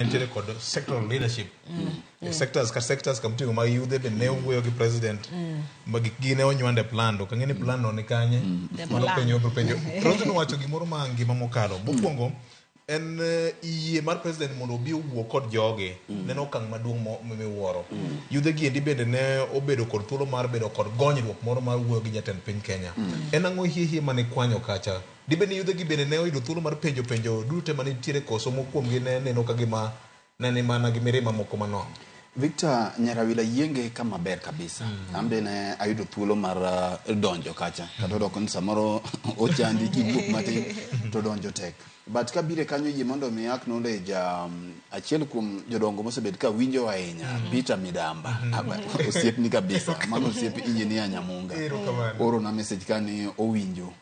entiere kod sectoral leadership sectors kamtingo mag yudhe be ne owuoyo gi president gine onywande plan to kang'eni plan no ni kanye mano penjo president owacho gimoro ma ngima mokalo mokwongo en yie mar president mondo obi owuo kod joge neno okang' maduong' miwuoro yudhe gi endi bende ne obedo kod thuolo mar bedo kod gonyruok moro mar wuoyo gi jatend piny Kenya en ang'o hie mane kwanyo kacha dibeni yudhe gi bende ne oyudo thuolo mar penjo duto mane nitiere koso mokuomgi ne neno ka gima nene mana gi mirima moko manono. Victor Nyarawila yienge kama ber kabisa. Ambe ne ayudo thuolo mar donjo kacha. Kata doko ni samoro ochandi kibuok matin to donjo tek. But kabire kanyo yie mondo mi acknowledge achiel kuom jodongo mosebed ka winjo ahinya Peter Midamba. Osiep ni kabisa. Mano osiep engineer Nyamunga. Oro na message kani owinjo.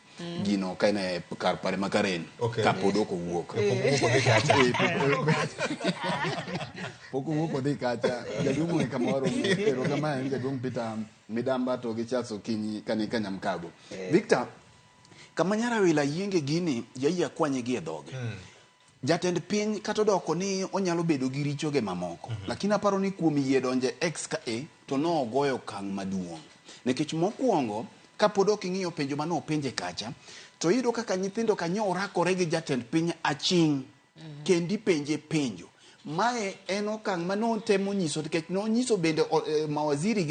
Gino kaine kar pare makaren kapodoko wuok poko wuok odhi kacha jaduong' kamoro pero kama en jaduong' Peter Midamba to gi chaso kinyi kani Kanyamkago Victor kama Nyarawila yienge gini yaya kwanye gi e dhoge jatend piny kata doko ni onyalo bedo gi richoge mamoko lakini aparo ni kuom yie donje X ka E to no ogoyo kang' maduong' nikech mokwongo kapod ok ing'iyo penjo mano openje kacha to yudo kaka nyithindo kanyo orakore gi jatend piny aching kendi penjo mae en okang' mano temo nyiso nikech no nyiso bende mawaziri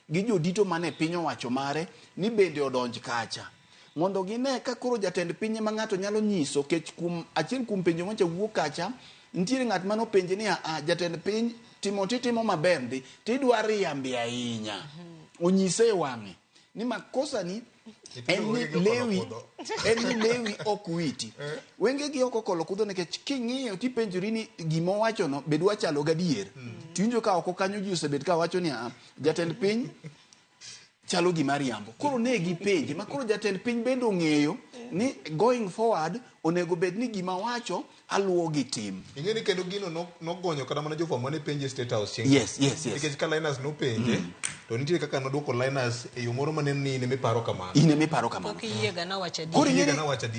gi jodito mane piny owacho mare ni bende odonj kacha mondo gine ka koro jatend piny ma ng'ato nyalo nyiso kech achiel kuom penjo mocha wuok kacha nitiere ng'at mano penje ni jatend piny timo maber ndi tidwa riambi ahinya onyise wang'e ni makosa ni en ni lewi ok witi wenge gi ok okolo kudho nikech king'iyo tipenjori ni gima wacho no bedwa chalo gadier tiwinjo ka ok kanyo ji osebed ka wacho ni jatend piny chalo gima riambo koro ne gi penje ma koro jatend piny bende ong'eyo ni going forward onego bed ni gima wacho aluwo gi tim ing'eni kendo gino nogonyo kata mana jofwambo ne penje State House yes nikech ka Linus nopenje to nitie kaka nodwoko Linus e yo moro mane ni ine miparo kamano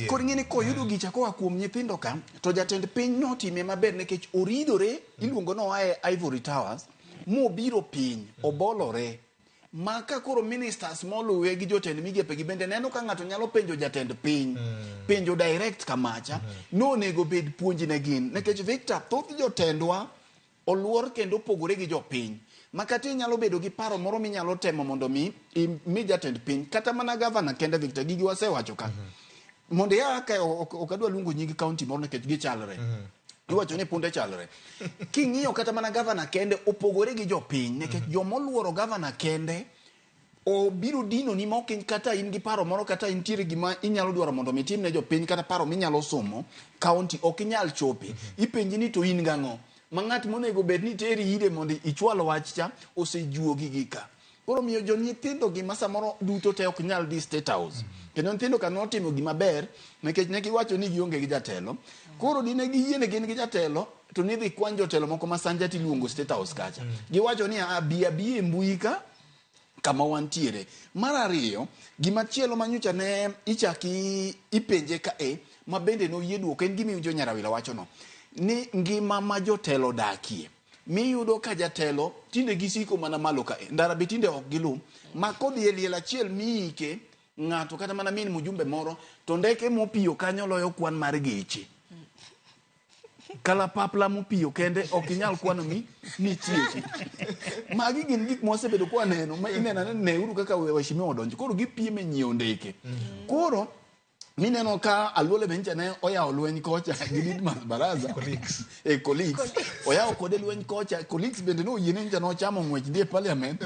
koro ing'eni koyudo gicha koa kuom nyithindo ka to jatend piny notime maber nikech oridore iluongo no ae Ivory Towers mobiro piny obolore maka koro ministers moluwe gi jotend migepe gi bende neno ka ng'ato nyalo penjo jatend piny penjo direct kamacha no onego bed puonjne gin nikech Victor thoth jotendwa oluor kendo pogore gi jopiny makati nyalo bedo gi paro moro minyalo temo mondo mi jatend piny kata mana governor kende Victor gigi wasewacho ka mondo ya ka okadwa luongo nying county moro nikech gichalre iwacho ni punde chalre king'iyo kata mana governor kende opogore gi jopiny nikech jomoluoro governor kende obiro dino ni mokin kata in gi paro moro kata intiere gima inyalo dwaro mondo mitim ne jopiny kata paro minyalo somo county ok inyal chopi ipenji ni to in gang'o ma ng'at monego bed ni teri ire mondo ichwal wach cha osejuogi gika koro miyo nyithindo gima samoro duto te ok nyal di State House kendo nyithindo kanotimo gima ber nikech ne giwacho ni gionge gi jatelo koro dine giyiene gin gi jatelo to nidhi kwan jotelo moko masanja tiluongo State House kacha giwacho ni bi e mbui ka kama wantiere mar ariyo gima chielo manyocha ne ichaki ipenje ka ma bende no yie duoko en gimiwinjo Nyarawila wacho no ni ngima ma jotelo dakie miyudo ka jatelo tinde gisiko mana malo ka ndara be tinde ok gilum ma kodhi e liel achiel miike ng'ato kata mana min mujumbe moro to ndeke mopiyo kanyo loyo kwan mar geche kalapapla mopiyo kende ok inyal kwano ni tieki magi gin gik mosebedo kwa neno ma inena ne uru kaka waheshimiwa odonjo koro gipiem e nyiewo ndeke koro mineno ka Aluole benja ne oyawo lweny kocha gi Didmas Baraza colleagues oyawo kode lweny kocha colleagues bende no yiene nja no chamo ng'wech ndi e parliament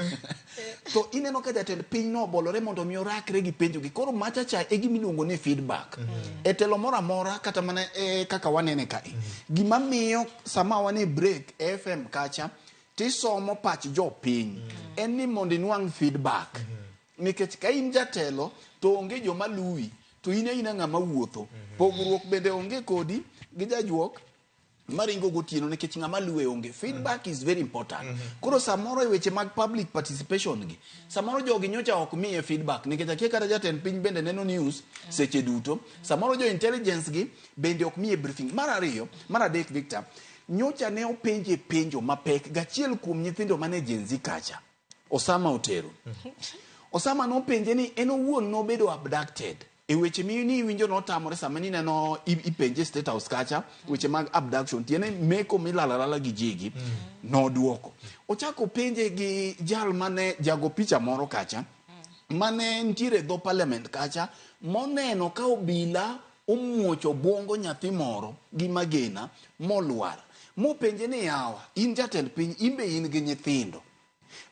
to ineno ka jatend piny no bolore mondo mi orakre gi penjo gi koro machacha e gimiluongo ni feedback e telo moro amora kata mana kaka wanene ka gima miyo sama wane break FM kacha tisomo pach jopiny en ni mondo inwang' feedback nikech ka in jatelo to onge joma luwi to ina ng'ama wuotho pogruok bende onge kodi gi jajuok maringo gotieno nikech ng'ama luwe onge feedback is very important koro samoro e weche mag public participation gi samoro jogi nyocha ok miye feedback nikech akia kata jatend piny bende neno news seche duto samoro jo intelligence gi bende ok miye briefing mar adek Victor nyocha ne openje penjo mapek gachiel kuom nyithindo mane Gen Z kacha Osama Otero. Osama nopenje ni en owuon nobedo abducted e weche ni winjo notamore sama ni neno ipenje State House kacha weche mag abduction tiene meko milalalala gi jigi noduoko. Ochako penje gi jal mane jago picha moro kacha mane ntiere dho parliament kacha moneno ka obila omuocho bongo nyathi moro gi magena molwar. Mopenje ni yawa in jatend piny imbe in gi nyithindo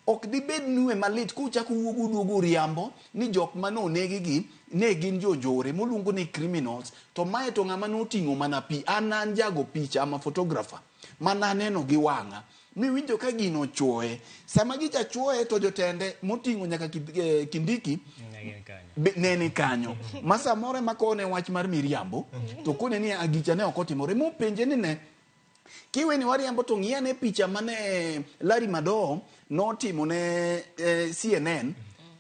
ok dibed nuwe malit kuchako wuogo duogo riambo ni jok manonegi gi ne gin jonjore molungo ni criminals to mae to ng'ama noting'o mana pi an jago picha ama photographer mana neno gi wang'a miwinjo ka gino choe sama gicha choe to jotende moting'o nyaka Kindiki nene kanyo masa more makone wach mar miriambo to kone ni agicha ne okotimore mopenje ni ne kiwe ni wariambo to ng'iane picha mane Larry Madowo notimo ne CNN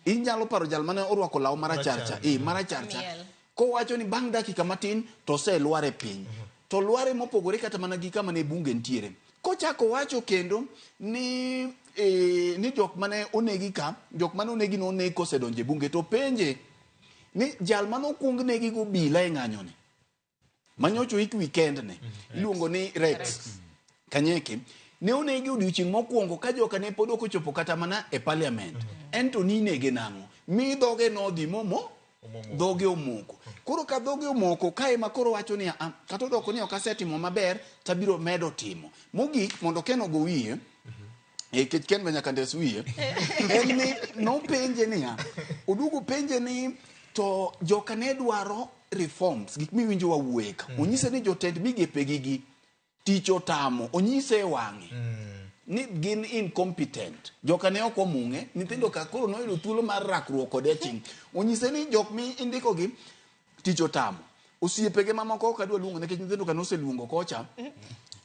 inyalo paro jal mane orwako law maracharcha maracharcha kowacho ni bang' dakika matin to selware piny to lware mopogore kata mana gi kama ne bunge ntiere kochako wacho kendo ni jok mane onegi ka jok mane onegi no ne kosedonje bunge to penje ni jal mane okuong negi go bila e ng'anyoni manyocho ik weekend ne iluongo ni Rex Kanyeke ne onegi odiochieng' mokwongo ka joka ne pod okochopo kata mana e parliament ento ni nege nang'o mi dhoge nodhi momo dhoge omoko koro ka dhoge omoko kae makoro wacho ni kata odoko ni ok asetimo maber tabiro medo timo mogik mondo Ken ogo wiye kech Ken nyaka ndes wiye en ni nopenje niya odugo penje ni to joka ne dwaro reforms gik miwinjo wawuoye ka onyise ni jotend migepe gigi tich otamo onyise wang'e ni gin incompetent joka ne ok omung'e nyithindo ka koro noyudo thuolo mar rakruok kode ching onyise ni jok mi indiko gi tich otamo osiepege mamoko ok adwa luongo nikech nyithindo ka noseluongo kocha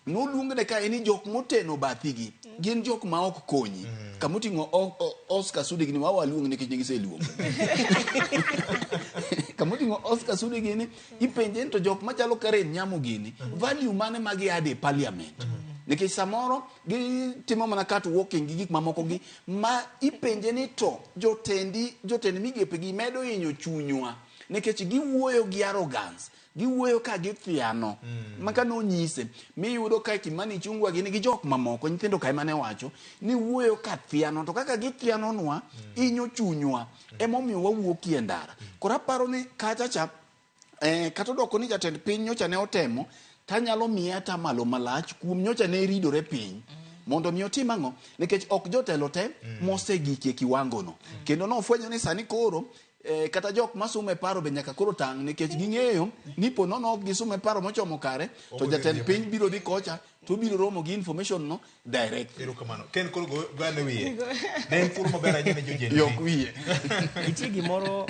noluongne ka en jok moteno bathigi gin jok ma ok konyi kamoting'o Oscar Sudi gini waluongo nikech negiseluongo kamoting'o Oscar Sudi gini ipenje to jok machalo Karen Nyamo gini value mane magi ade parliament nikech samoro gitimo mana cat walking gi gik mamoko gi ma ipenje ni to jotend migepe gi medo hinyo chunywa nikech giwuoyo gi arrogance giwuoyo ka githiano maka nonyise miyudo ka Kimani Chungwa gini gi jok mamoko nyithindo kae mane wacho ni wuoyo ka thiano to kaka githiano nwa hinyo chunywa emomiyo wawuokie ndara kora paro ni kacha kata doko ni jatend piny nyocha ne otemo tanyalo miya ta malo malach kuom nyocha ne ridore piny mondo mi otim ang'o nikech ok jotelo te mosegikie kiwango no kendo nofwenyo ni sani koro kata jok masume paro be nyaka koro tang' nikech ging'eyo ni po nono ok gisume paro mochomo kare to jatend piny biro dhi kocha to biro romo gi information no direct erokamano Ken koro gane wiye ne en furu maber ahinya ne jojeni yok wiye nitie gimoro